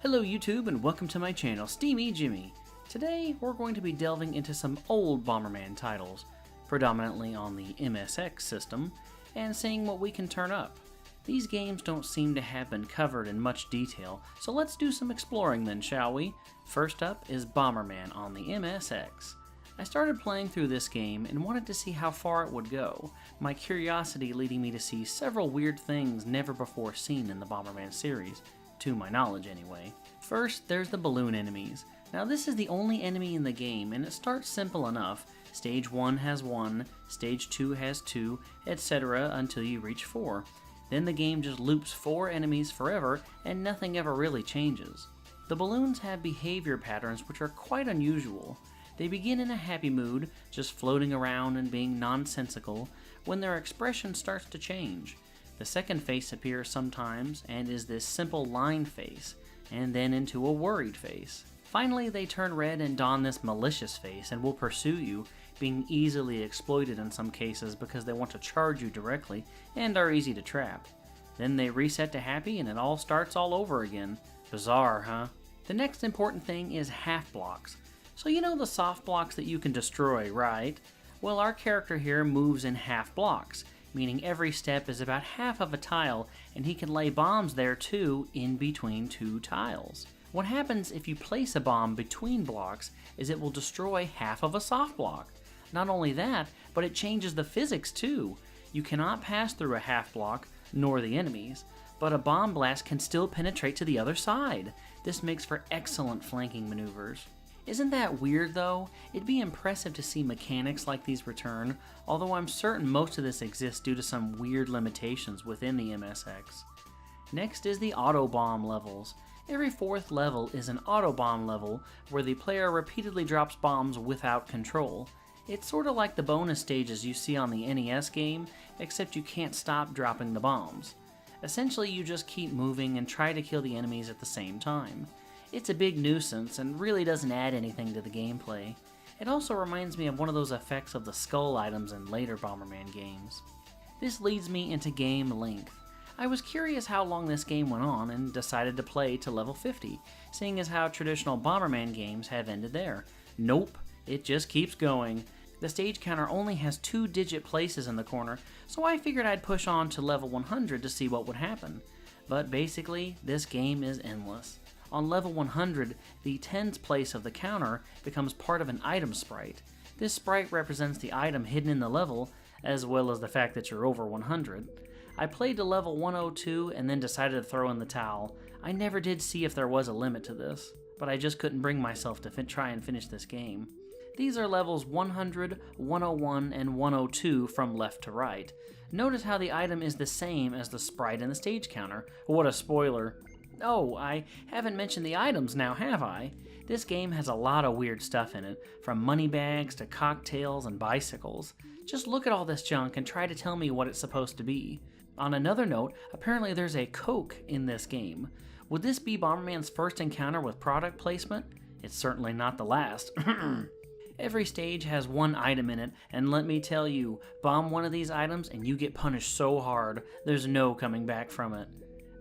Hello YouTube and welcome to my channel, Steamy Jimmy. Today we're going to be delving into some old Bomberman titles, predominantly on the MSX system, and seeing what we can turn up. These games don't seem to have been covered in much detail, so let's do some exploring then, shall we? First up is Bomberman on the MSX. I started playing through this game and wanted to see how far it would go, my curiosity leading me to see several weird things never before seen in the Bomberman series. To my knowledge anyway. First, there's the balloon enemies. Now this is the only enemy in the game, and it starts simple enough. Stage 1 has 1, Stage 2 has 2, etc. until you reach 4. Then the game just loops 4 enemies forever, and nothing ever really changes. The balloons have behavior patterns which are quite unusual. They begin in a happy mood, just floating around and being nonsensical, when their expression starts to change. The second face appears sometimes and is this simple line face, and then into a worried face. Finally, they turn red and don this malicious face and will pursue you, being easily exploited in some cases because they want to charge you directly and are easy to trap. Then they reset to happy and it all starts all over again. Bizarre, huh? The next important thing is half blocks. So you know the soft blocks that you can destroy, right? Well, our character here moves in half blocks, meaning every step is about half of a tile, and he can lay bombs there too in between 2 tiles. What happens if you place a bomb between blocks is it will destroy half of a soft block. Not only that, but it changes the physics too. You cannot pass through a half block, nor the enemies, but a bomb blast can still penetrate to the other side. This makes for excellent flanking maneuvers. Isn't that weird though? It'd be impressive to see mechanics like these return, although I'm certain most of this exists due to some weird limitations within the MSX. Next is the auto bomb levels. Every 4th level is an auto bomb level where the player repeatedly drops bombs without control. It's sort of like the bonus stages you see on the NES game, except you can't stop dropping the bombs. Essentially you just keep moving and try to kill the enemies at the same time. It's a big nuisance and really doesn't add anything to the gameplay. It also reminds me of one of those effects of the skull items in later Bomberman games. This leads me into game length. I was curious how long this game went on and decided to play to level 50, seeing as how traditional Bomberman games have ended there. Nope, it just keeps going. The stage counter only has 2-digit places in the corner, so I figured I'd push on to level 100 to see what would happen. But basically, this game is endless. On level 100, the tens place of the counter becomes part of an item sprite. This sprite represents the item hidden in the level, as well as the fact that you're over 100. I played to level 102 and then decided to throw in the towel. I never did see if there was a limit to this, but I just couldn't bring myself to try and finish this game. These are levels 100, 101, and 102 from left to right. Notice how the item is the same as the sprite in the stage counter. What a spoiler. Oh, I haven't mentioned the items now, have I? This game has a lot of weird stuff in it, from money bags to cocktails and bicycles. Just look at all this junk and try to tell me what it's supposed to be. On another note, apparently there's a Coke in this game. Would this be Bomberman's first encounter with product placement? It's certainly not the last. Every stage has 1 item in it, and let me tell you, bomb one of these items and you get punished so hard, there's no coming back from it.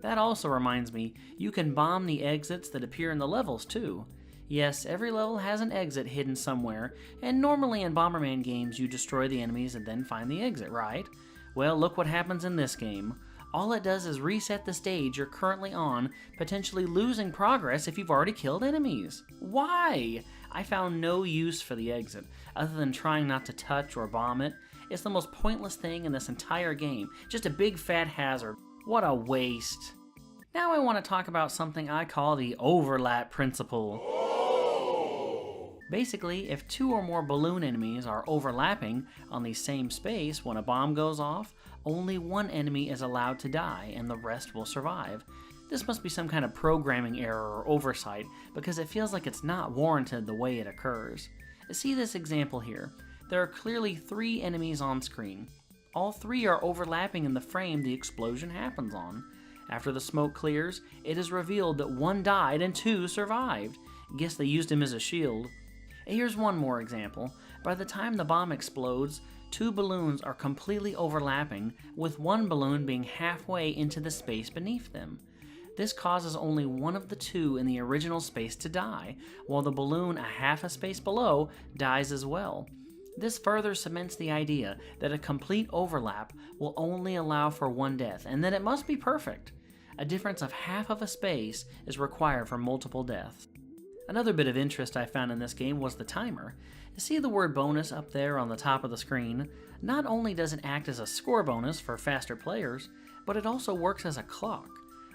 That also reminds me, you can bomb the exits that appear in the levels too. Yes, every level has an exit hidden somewhere, and normally in Bomberman games you destroy the enemies and then find the exit, right? Well, look what happens in this game. All it does is reset the stage you're currently on, potentially losing progress if you've already killed enemies. Why? I found no use for the exit, other than trying not to touch or bomb it. It's the most pointless thing in this entire game, just a big fat hazard. What a waste. Now I want to talk about something I call the overlap principle. Basically, if 2 or more balloon enemies are overlapping on the same space when a bomb goes off, only 1 enemy is allowed to die and the rest will survive. This must be some kind of programming error or oversight, because it feels like it's not warranted the way it occurs. See this example here. There are clearly 3 enemies on screen. All 3 are overlapping in the frame the explosion happens on. After the smoke clears, it is revealed that 1 died and 2 survived. Guess they used him as a shield. Here's one more example. By the time the bomb explodes, 2 balloons are completely overlapping, with 1 balloon being halfway into the space beneath them. This causes only one of the two in the original space to die, while the balloon a half a space below dies as well. This further cements the idea that a complete overlap will only allow for one death, and that it must be perfect. A difference of half of a space is required for multiple deaths. Another bit of interest I found in this game was the timer. You see the word bonus up there on the top of the screen? Not only does it act as a score bonus for faster players, but it also works as a clock.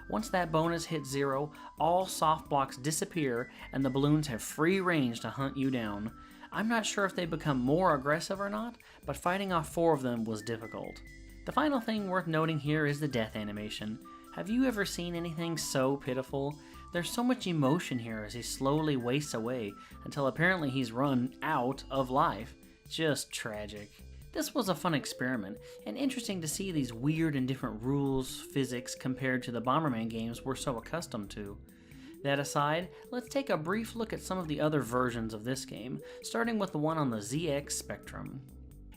Once that bonus hits 0, all soft blocks disappear and the balloons have free range to hunt you down. I'm not sure if they become more aggressive or not, but fighting off 4 of them was difficult. The final thing worth noting here is the death animation. Have you ever seen anything so pitiful? There's so much emotion here as he slowly wastes away until apparently he's run out of life. Just tragic. This was a fun experiment, and interesting to see these weird and different rules, physics, compared to the Bomberman games we're so accustomed to. That aside, let's take a brief look at some of the other versions of this game, starting with the one on the ZX Spectrum.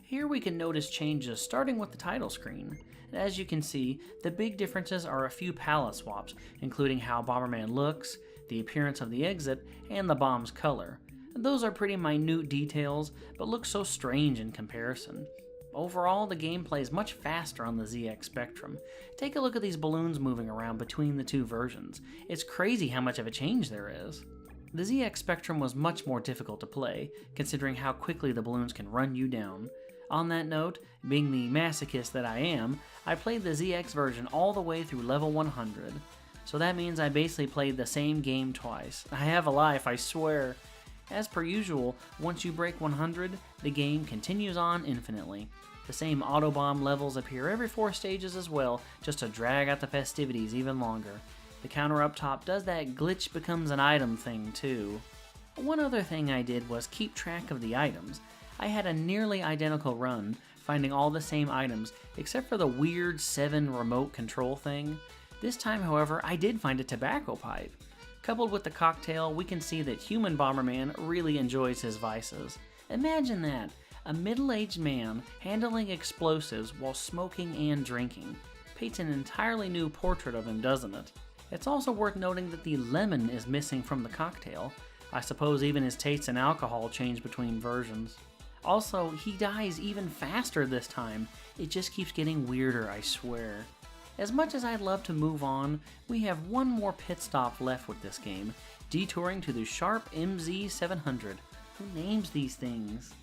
Here we can notice changes starting with the title screen. As you can see, the big differences are a few palette swaps, including how Bomberman looks, the appearance of the exit, and the bomb's color. Those are pretty minute details, but look so strange in comparison. Overall, the game plays much faster on the ZX Spectrum. Take a look at these balloons moving around between the two versions. It's crazy how much of a change there is. The ZX Spectrum was much more difficult to play, considering how quickly the balloons can run you down. On that note, being the masochist that I am, I played the ZX version all the way through level 100. So that means I basically played the same game twice. I have a life, I swear. As per usual, once you break 100, the game continues on infinitely. The same autobomb levels appear every 4 stages as well, just to drag out the festivities even longer. The counter up top does that glitch becomes an item thing too. One other thing I did was keep track of the items. I had a nearly identical run, finding all the same items, except for the weird 7 remote control thing. This time, however, I did find a tobacco pipe. Coupled with the cocktail, we can see that human Bomberman really enjoys his vices. Imagine that, a middle-aged man handling explosives while smoking and drinking. Paints an entirely new portrait of him, doesn't it? It's also worth noting that the lemon is missing from the cocktail. I suppose even his tastes in alcohol change between versions. Also, he dies even faster this time. It just keeps getting weirder, I swear. As much as I'd love to move on, we have one more pit stop left with this game, detouring to the Sharp MZ700. Who names these things?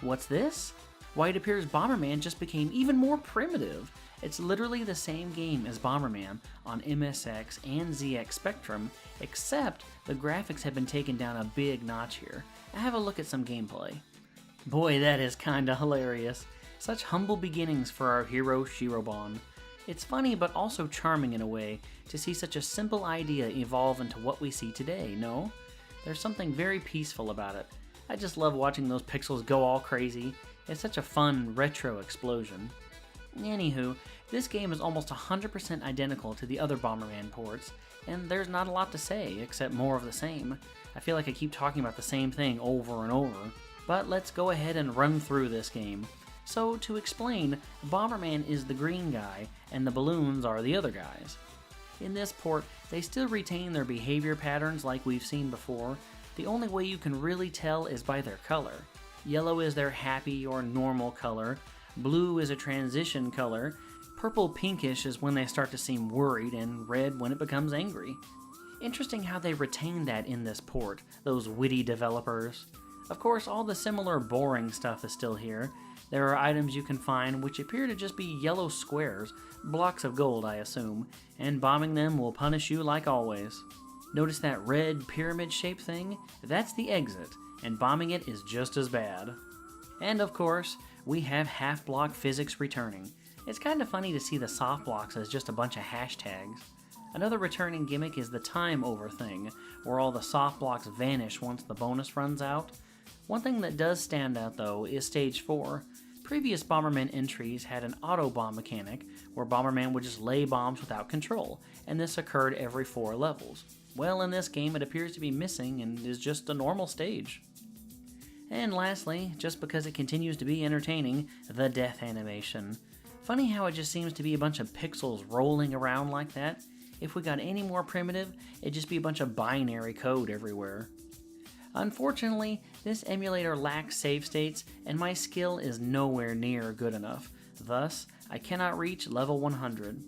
What's this? Why, it appears Bomberman just became even more primitive. It's literally the same game as Bomberman on MSX and ZX Spectrum, except the graphics have been taken down a big notch here. Have a look at some gameplay. Boy, that is kinda hilarious. Such humble beginnings for our hero Shirobon. It's funny but also charming in a way to see such a simple idea evolve into what we see today, no? There's something very peaceful about it. I just love watching those pixels go all crazy. It's such a fun, retro explosion. Anywho, this game is almost 100% identical to the other Bomberman ports, and there's not a lot to say except more of the same. I feel like I keep talking about the same thing over and over. But let's go ahead and run through this game. So, to explain, Bomberman is the green guy, and the balloons are the other guys. In this port, they still retain their behavior patterns like we've seen before. The only way you can really tell is by their color. Yellow is their happy or normal color, blue is a transition color, purple pinkish is when they start to seem worried, and red when it becomes angry. Interesting how they retain that in this port, those witty developers. Of course, all the similar boring stuff is still here. There are items you can find which appear to just be yellow squares, blocks of gold I assume, and bombing them will punish you like always. Notice that red pyramid-shaped thing? That's the exit, and bombing it is just as bad. And of course, we have half-block physics returning. It's kinda funny to see the soft blocks as just a bunch of hashtags. Another returning gimmick is the time over thing, where all the soft blocks vanish once the bonus runs out. One thing that does stand out though is Stage 4. Previous Bomberman entries had an auto-bomb mechanic, where Bomberman would just lay bombs without control, and this occurred every 4 levels. Well, in this game it appears to be missing and is just a normal stage. And lastly, just because it continues to be entertaining, the death animation. Funny how it just seems to be a bunch of pixels rolling around like that. If we got any more primitive, it'd just be a bunch of binary code everywhere. Unfortunately, this emulator lacks save states, and my skill is nowhere near good enough. Thus, I cannot reach level 100.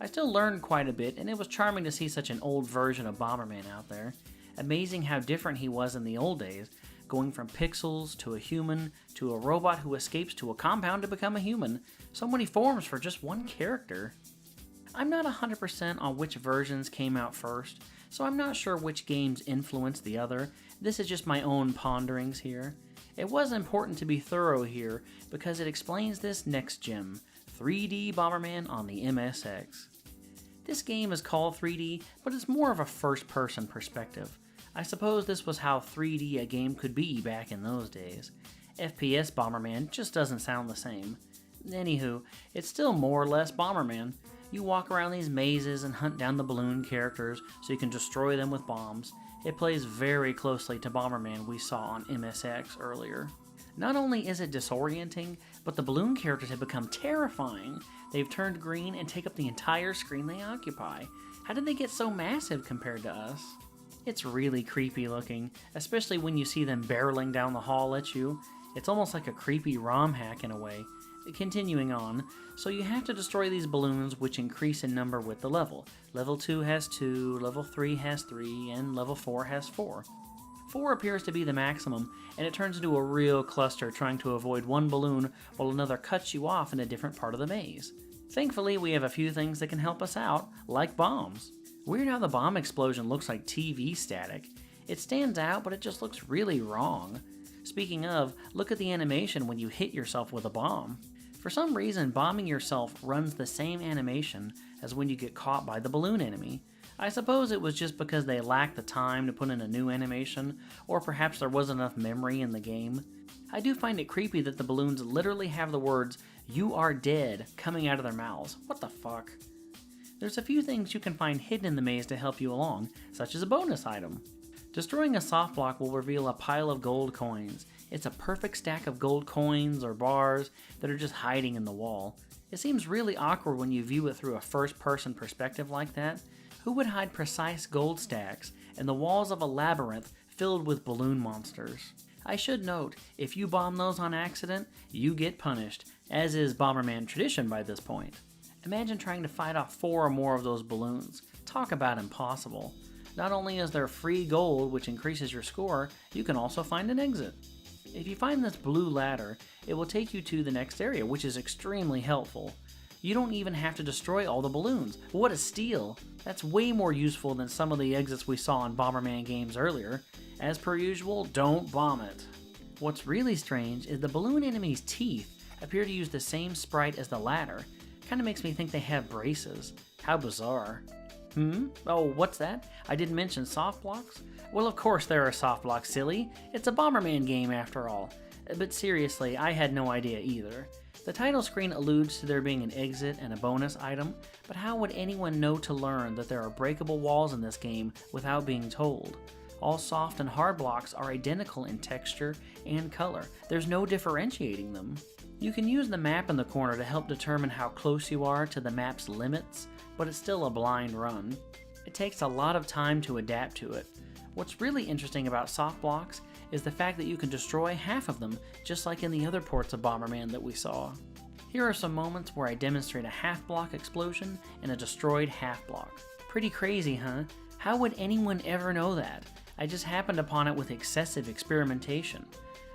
I still learned quite a bit, and it was charming to see such an old version of Bomberman out there. Amazing how different he was in the old days, going from pixels to a human to a robot who escapes to a compound to become a human. So many forms for just one character. I'm not 100% on which versions came out first, so I'm not sure which games influenced the other. This is just my own ponderings here. It was important to be thorough here because it explains this next gem, 3D Bomberman on the MSX. This game is called 3D, but it's more of a first-person perspective. I suppose this was how 3D a game could be back in those days. FPS Bomberman just doesn't sound the same. Anywho, it's still more or less Bomberman. You walk around these mazes and hunt down the balloon characters so you can destroy them with bombs. It plays very closely to Bomberman we saw on MSX earlier. Not only is it disorienting, but the balloon characters have become terrifying. They've turned green and take up the entire screen they occupy. How did they get so massive compared to us? It's really creepy looking, especially when you see them barreling down the hall at you. It's almost like a creepy ROM hack in a way. Continuing on, so you have to destroy these balloons which increase in number with the level. Level 2 has 2, level 3 has 3, and level 4 has 4. 4 appears to be the maximum, and it turns into a real cluster trying to avoid one balloon while another cuts you off in a different part of the maze. Thankfully, we have a few things that can help us out, like bombs. Weird how the bomb explosion looks like TV static. It stands out, but it just looks really wrong. Speaking of, look at the animation when you hit yourself with a bomb. For some reason, bombing yourself runs the same animation as when you get caught by the balloon enemy. I suppose it was just because they lacked the time to put in a new animation, or perhaps there wasn't enough memory in the game. I do find it creepy that the balloons literally have the words, "You are dead," coming out of their mouths. What the fuck? There's a few things you can find hidden in the maze to help you along, such as a bonus item. Destroying a soft block will reveal a pile of gold coins. It's a perfect stack of gold coins or bars that are just hiding in the wall. It seems really awkward when you view it through a first-person perspective like that. Who would hide precise gold stacks in the walls of a labyrinth filled with balloon monsters? I should note, if you bomb those on accident, you get punished, as is Bomberman tradition by this point. Imagine trying to fight off 4 or more of those balloons. Talk about impossible. Not only is there free gold, which increases your score, you can also find an exit. If you find this blue ladder, it will take you to the next area, which is extremely helpful. You don't even have to destroy all the balloons. What a steal! That's way more useful than some of the exits we saw in Bomberman games earlier. As per usual, don't bomb it. What's really strange is the balloon enemy's teeth appear to use the same sprite as the ladder. Kinda makes me think they have braces. How bizarre. Oh, what's that? I didn't mention soft blocks? Well, of course there are soft blocks, silly. It's a Bomberman game after all. But seriously, I had no idea either. The title screen alludes to there being an exit and a bonus item, but how would anyone know to learn that there are breakable walls in this game without being told? All soft and hard blocks are identical in texture and color. There's no differentiating them. You can use the map in the corner to help determine how close you are to the map's limits, but it's still a blind run. It takes a lot of time to adapt to it. What's really interesting about soft blocks is the fact that you can destroy half of them, just like in the other ports of Bomberman that we saw. Here are some moments where I demonstrate a half block explosion and a destroyed half block. Pretty crazy, huh? How would anyone ever know that? I just happened upon it with excessive experimentation.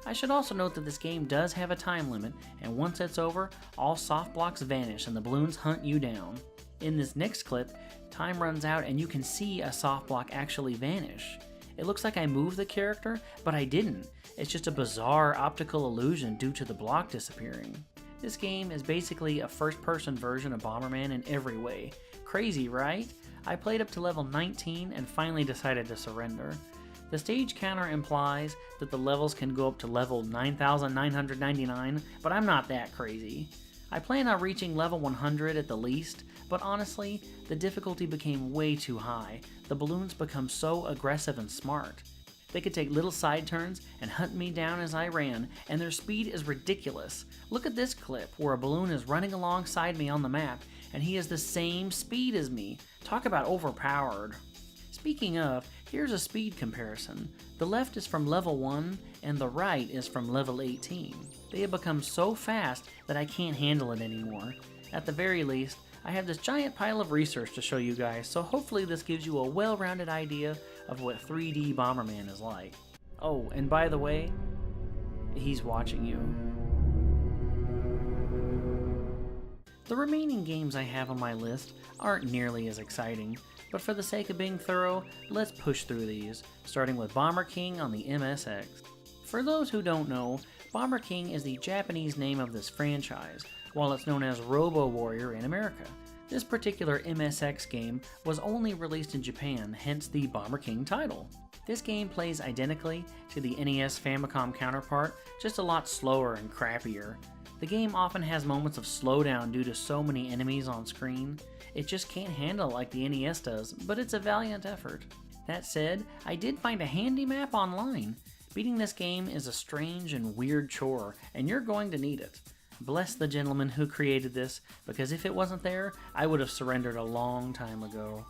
I should also note that this game does have a time limit, and once it's over, all soft blocks vanish and the balloons hunt you down. In this next clip, time runs out and you can see a soft block actually vanish. It looks like I moved the character, but I didn't. It's just a bizarre optical illusion due to the block disappearing. This game is basically a first-person version of Bomberman in every way. Crazy, right? I played up to level 19 and finally decided to surrender. The stage counter implies that the levels can go up to level 9,999, but I'm not that crazy. I plan on reaching level 100 at the least, but honestly, the difficulty became way too high. The balloons become so aggressive and smart. They could take little side turns and hunt me down as I ran, and their speed is ridiculous. Look at this clip where a balloon is running alongside me on the map, and he has the same speed as me. Talk about overpowered. Speaking of, here's a speed comparison. The left is from level 1 and the right is from level 18. They have become so fast that I can't handle it anymore. At the very least, I have this giant pile of research to show you guys, so hopefully this gives you a well-rounded idea of what 3D Bomberman is like. Oh, and by the way, he's watching you. The remaining games I have on my list aren't nearly as exciting, but for the sake of being thorough, let's push through these, starting with Bomber King on the MSX. For those who don't know, Bomber King is the Japanese name of this franchise, while it's known as Robo Warrior in America. This particular MSX game was only released in Japan, hence the Bomber King title. This game plays identically to the NES Famicom counterpart, just a lot slower and crappier. The game often has moments of slowdown due to so many enemies on screen. It just can't handle like the NES does, but it's a valiant effort. That said, I did find a handy map online. Beating this game is a strange and weird chore, and you're going to need it. Bless the gentleman who created this, because if it wasn't there, I would have surrendered a long time ago.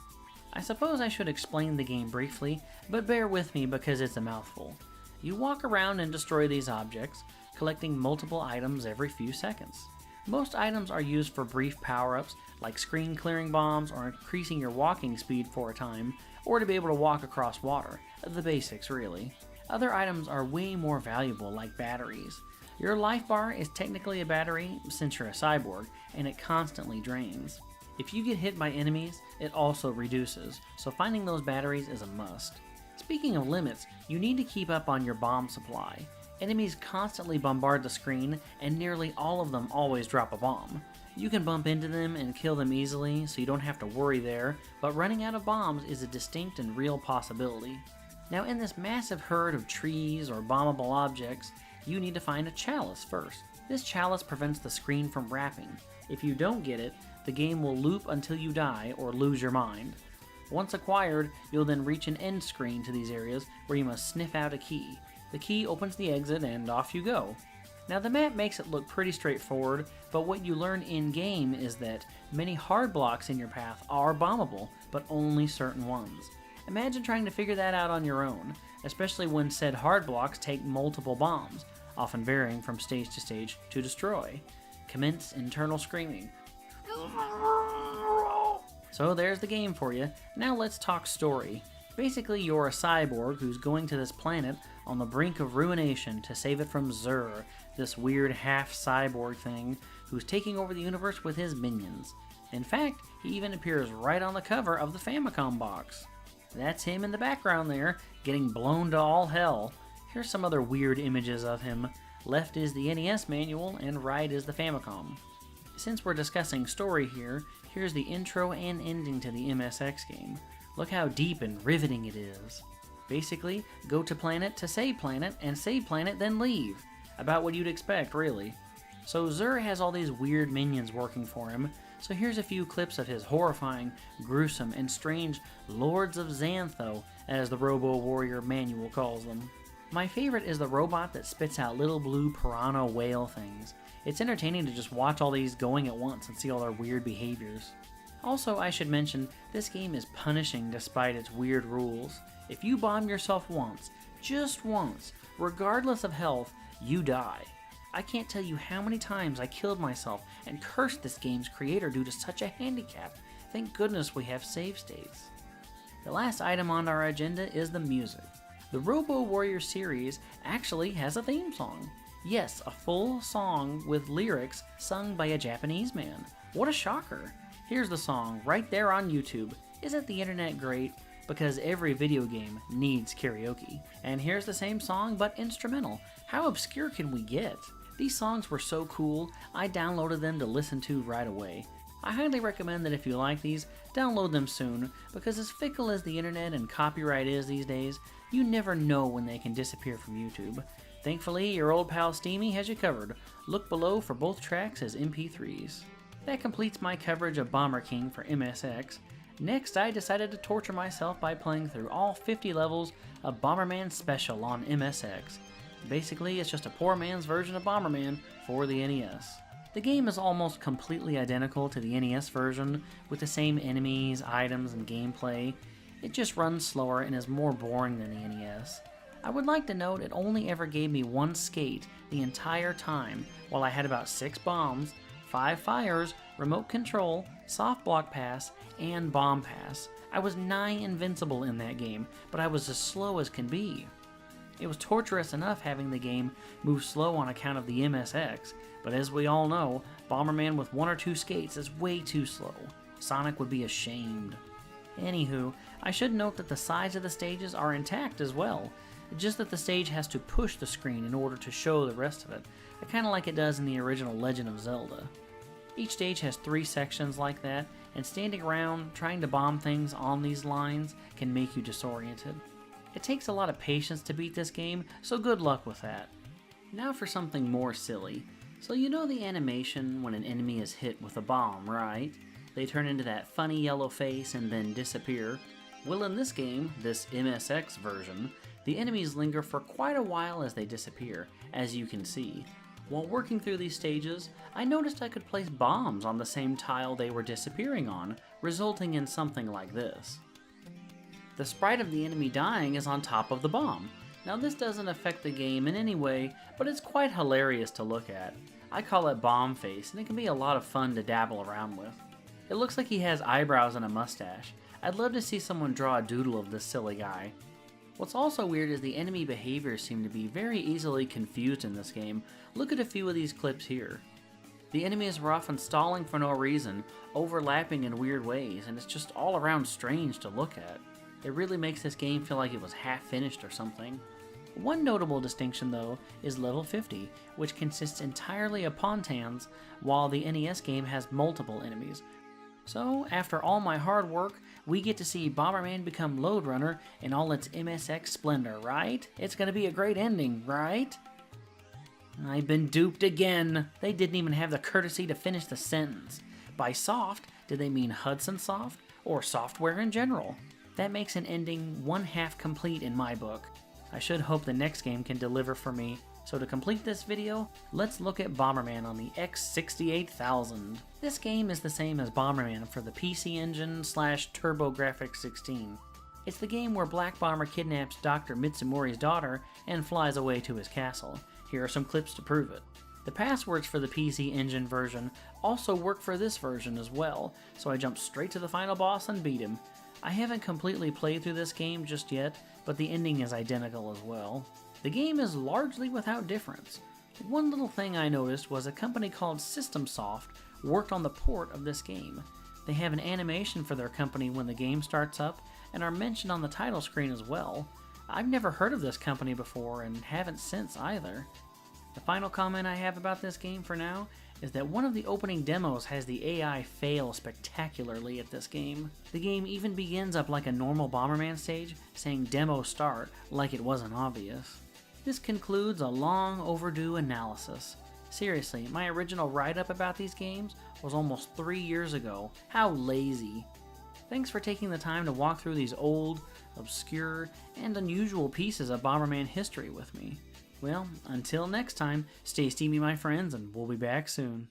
I suppose I should explain the game briefly, but bear with me because it's a mouthful. You walk around and destroy these objects, collecting multiple items every few seconds. Most items are used for brief power-ups, like screen clearing bombs or increasing your walking speed for a time, or to be able to walk across water. The basics, really. Other items are way more valuable, like batteries. Your life bar is technically a battery since you're a cyborg, and it constantly drains. If you get hit by enemies, it also reduces, so finding those batteries is a must. Speaking of limits, you need to keep up on your bomb supply. Enemies constantly bombard the screen, and nearly all of them always drop a bomb. You can bump into them and kill them easily, so you don't have to worry there, but running out of bombs is a distinct and real possibility. Now in this massive herd of trees or bombable objects, you need to find a chalice first. This chalice prevents the screen from wrapping. If you don't get it, the game will loop until you die or lose your mind. Once acquired, you'll then reach an end screen to these areas where you must sniff out a key. The key opens the exit and off you go. Now the map makes it look pretty straightforward, but what you learn in-game is that many hard blocks in your path are bombable, but only certain ones. Imagine trying to figure that out on your own, especially when said hard blocks take multiple bombs, often varying from stage to stage, to destroy. Commence internal screaming. So there's the game for you. Now let's talk story. Basically, you're a cyborg who's going to this planet on the brink of ruination to save it from Zur, this weird half-cyborg thing who's taking over the universe with his minions. In fact, he even appears right on the cover of the Famicom box. That's him in the background there, getting blown to all hell. Here's some other weird images of him. Left is the NES manual, and right is the Famicom. Since we're discussing story here, here's the intro and ending to the MSX game. Look how deep and riveting it is. Basically, go to planet to save planet, and save planet then leave. About what you'd expect, really. So Zur has all these weird minions working for him, so here's a few clips of his horrifying, gruesome, and strange Lords of Xantho, as the Robo Warrior manual calls them. My favorite is the robot that spits out little blue piranha whale things. It's entertaining to just watch all these going at once and see all their weird behaviors. Also, I should mention, this game is punishing despite its weird rules. If you bomb yourself once, just once, regardless of health, you die. I can't tell you how many times I killed myself and cursed this game's creator due to such a handicap. Thank goodness we have save states. The last item on our agenda is the music. The Robo Warrior series actually has a theme song. Yes, a full song with lyrics sung by a Japanese man. What a shocker! Here's the song right there on YouTube. Isn't the internet great? Because every video game needs karaoke. And here's the same song but instrumental. How obscure can we get? These songs were so cool, I downloaded them to listen to right away. I highly recommend that if you like these, download them soon, because as fickle as the internet and copyright is these days, you never know when they can disappear from YouTube. Thankfully, your old pal Steamy has you covered. Look below for both tracks as MP3s. That completes my coverage of Bomber King for MSX. Next, I decided to torture myself by playing through all 50 levels of Bomberman Special on MSX. Basically, it's just a poor man's version of Bomberman for the NES. The game is almost completely identical to the NES version, with the same enemies, items, and gameplay. It just runs slower and is more boring than the NES. I would like to note it only ever gave me one skate the entire time, while I had about 6 bombs, 5 fires, remote control, soft block pass, and bomb pass. I was nigh invincible in that game, but I was as slow as can be. It was torturous enough having the game move slow on account of the MSX, but as we all know, Bomberman with 1 or 2 skates is way too slow. Sonic would be ashamed. Anywho, I should note that the sides of the stages are intact as well, just that the stage has to push the screen in order to show the rest of it, kinda like it does in the original Legend of Zelda. Each stage has 3 sections like that, and standing around trying to bomb things on these lines can make you disoriented. It takes a lot of patience to beat this game, so good luck with that. Now for something more silly. So you know the animation when an enemy is hit with a bomb, right? They turn into that funny yellow face and then disappear. Well, in this game, this MSX version, the enemies linger for quite a while as they disappear, as you can see. While working through these stages, I noticed I could place bombs on the same tile they were disappearing on, resulting in something like this. The sprite of the enemy dying is on top of the bomb. Now this doesn't affect the game in any way, but it's quite hilarious to look at. I call it bomb face, and it can be a lot of fun to dabble around with. It looks like he has eyebrows and a mustache. I'd love to see someone draw a doodle of this silly guy. What's also weird is the enemy behaviors seem to be very easily confused in this game. Look at a few of these clips here. The enemies are often stalling for no reason, overlapping in weird ways, and it's just all around strange to look at. It really makes this game feel like it was half finished or something. One notable distinction though is level 50, which consists entirely of Pontans, while the NES game has multiple enemies. So, after all my hard work, we get to see Bomberman become Lode Runner in all its MSX splendor, right? It's gonna be a great ending, right? I've been duped again. They didn't even have the courtesy to finish the sentence. By soft, did they mean Hudson Soft, or software in general? That makes an ending 1/2 complete in my book. I should hope the next game can deliver for me. So to complete this video, let's look at Bomberman on the X68000. This game is the same as Bomberman for the PC Engine / TurboGrafx-16. It's the game where Black Bomber kidnaps Dr. Mitsumori's daughter and flies away to his castle. Here are some clips to prove it. The passwords for the PC Engine version also work for this version as well, so I jumped straight to the final boss and beat him. I haven't completely played through this game just yet, but the ending is identical as well. The game is largely without difference. One little thing I noticed was a company called System Soft worked on the port of this game. They have an animation for their company when the game starts up and are mentioned on the title screen as well. I've never heard of this company before and haven't since either. The final comment I have about this game for now is that one of the opening demos has the AI fail spectacularly at this game. The game even begins up like a normal Bomberman stage, saying demo start like it wasn't obvious. This concludes a long overdue analysis. Seriously, my original write-up about these games was almost 3 years ago. How lazy. Thanks for taking the time to walk through these old, obscure, and unusual pieces of Bomberman history with me. Well, until next time, stay steamy my friends, and we'll be back soon.